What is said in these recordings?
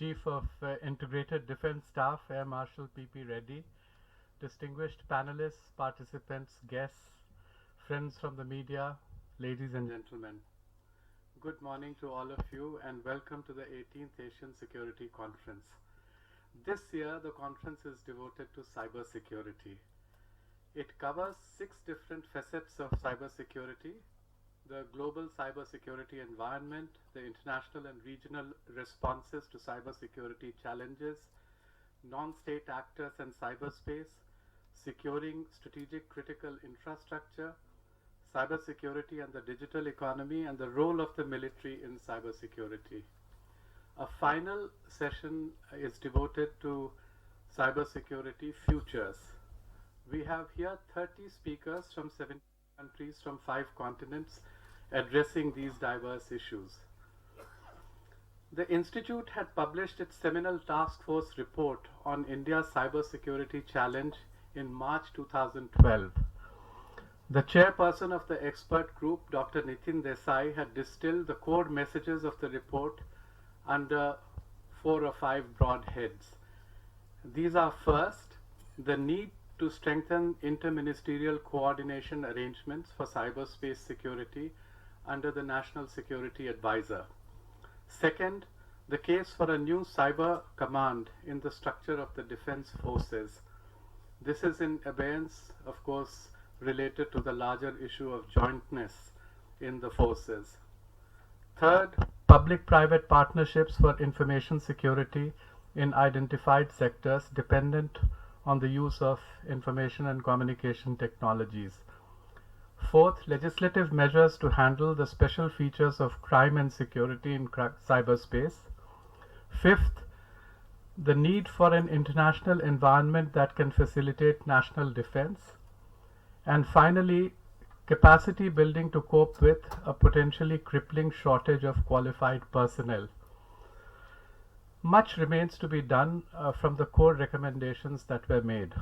Chief of Integrated Defence Staff, Air Marshal P.P. Reddy, distinguished panelists, participants, guests, friends from the media, ladies and gentlemen. Good morning to all of you and welcome to the 18th Asian Security Conference. This year, the conference is devoted to cybersecurity. It covers 6 different facets of cybersecurity: the global cybersecurity environment, the international and regional responses to cybersecurity challenges, non-state actors and cyberspace, securing strategic critical infrastructure, cybersecurity and the digital economy, and the role of the military in cybersecurity. A final session is devoted to cybersecurity futures. We have here 30 speakers from 70 countries from 5 continents addressing these diverse issues. The Institute had published its seminal task force report on India's cybersecurity challenge in March 2012. The chairperson of the expert group, Dr. Nitin Desai, had distilled the core messages of the report under 4 or 5 broad heads. These are: first, the need to strengthen interministerial coordination arrangements for cyberspace security under the National Security Advisor. Second, the case for a new cyber command in the structure of the defense forces. This is in abeyance, of course, related to the larger issue of jointness in the forces. Third, public-private partnerships for information security in identified sectors dependent on the use of information and communication technologies. Fourth, legislative measures to handle the special features of crime and security in cyberspace. Fifth, the need for an international environment that can facilitate national defense. And finally, capacity building to cope with a potentially crippling shortage of qualified personnel. Much remains to be done from the core recommendations that were made.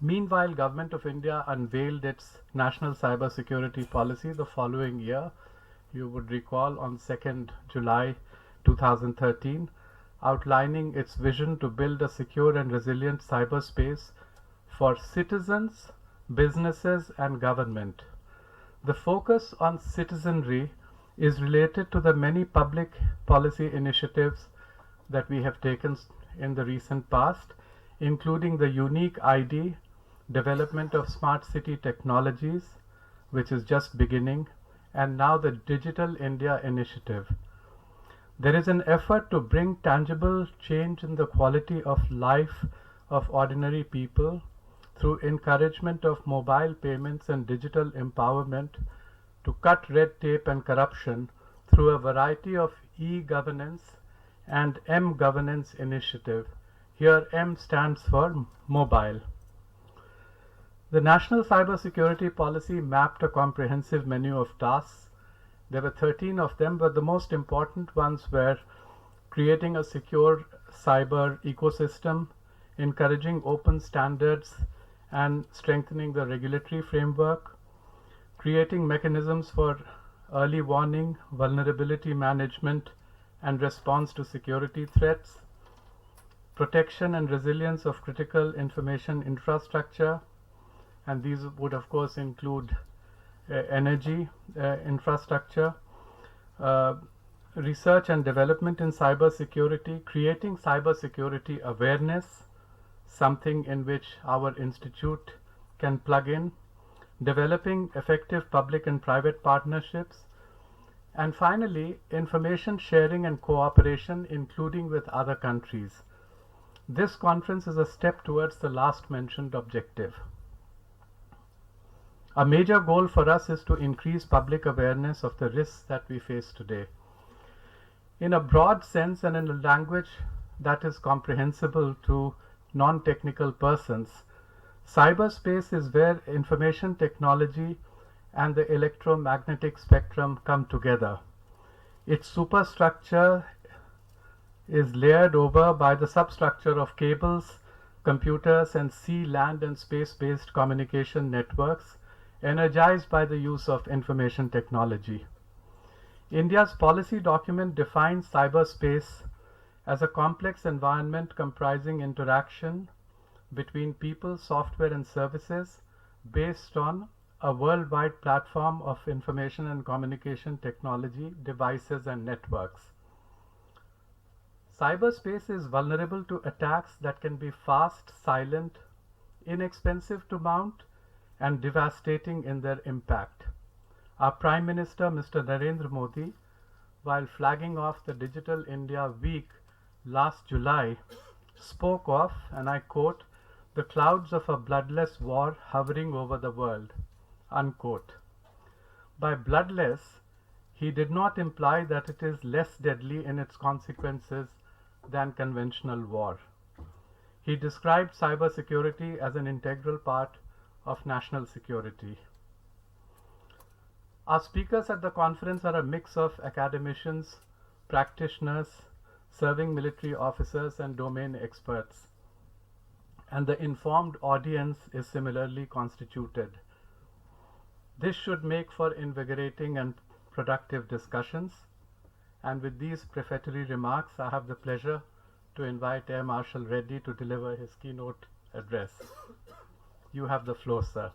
Meanwhile, Government of India unveiled its National Cybersecurity Policy the following year. You would recall on 2nd July 2013, outlining its vision to build a secure and resilient cyberspace for citizens, businesses, and government. The focus on citizenry is related to the many public policy initiatives that we have taken in the recent past, including the unique ID, development of smart city technologies, which is just beginning, and now the Digital India initiative. There is an effort to bring tangible change in the quality of life of ordinary people through encouragement of mobile payments and digital empowerment, to cut red tape and corruption through a variety of e-governance and M-governance initiative. Here M stands for mobile. The National Cybersecurity Policy mapped a comprehensive menu of tasks. There were 13 of them, but the most important ones were creating a secure cyber ecosystem, encouraging open standards and strengthening the regulatory framework, creating mechanisms for early warning, vulnerability management, and response to security threats, protection and resilience of critical information infrastructure, and these would of course include energy infrastructure, research and development in cybersecurity, creating cybersecurity awareness, something in which our institute can plug in, developing effective public and private partnerships, and finally, information sharing and cooperation, including with other countries. This conference is a step towards the last mentioned objective. A major goal for us is to increase public awareness of the risks that we face today. In a broad sense and in a language that is comprehensible to non-technical persons, cyberspace is where information technology and the electromagnetic spectrum come together. Its superstructure is layered over by the substructure of cables, computers, and sea, land, and space-based communication networks, energized by the use of information technology. India's policy document defines cyberspace as a complex environment comprising interaction between people, software, and services based on a worldwide platform of information and communication technology, devices, and networks. Cyberspace is vulnerable to attacks that can be fast, silent, inexpensive to mount, and devastating in their impact. Our Prime Minister, Mr. Narendra Modi, while flagging off the Digital India Week last July, spoke of, and I quote, "the clouds of a bloodless war hovering over the world," unquote. By bloodless, he did not imply that it is less deadly in its consequences than conventional war. He described cybersecurity as an integral part of national security. Our speakers at the conference are a mix of academicians, practitioners, serving military officers, and domain experts, and the informed audience is similarly constituted. This should make for invigorating and productive discussions. And with these prefatory remarks, I have the pleasure to invite Air Marshal Reddy to deliver his keynote address. You have the floor, sir.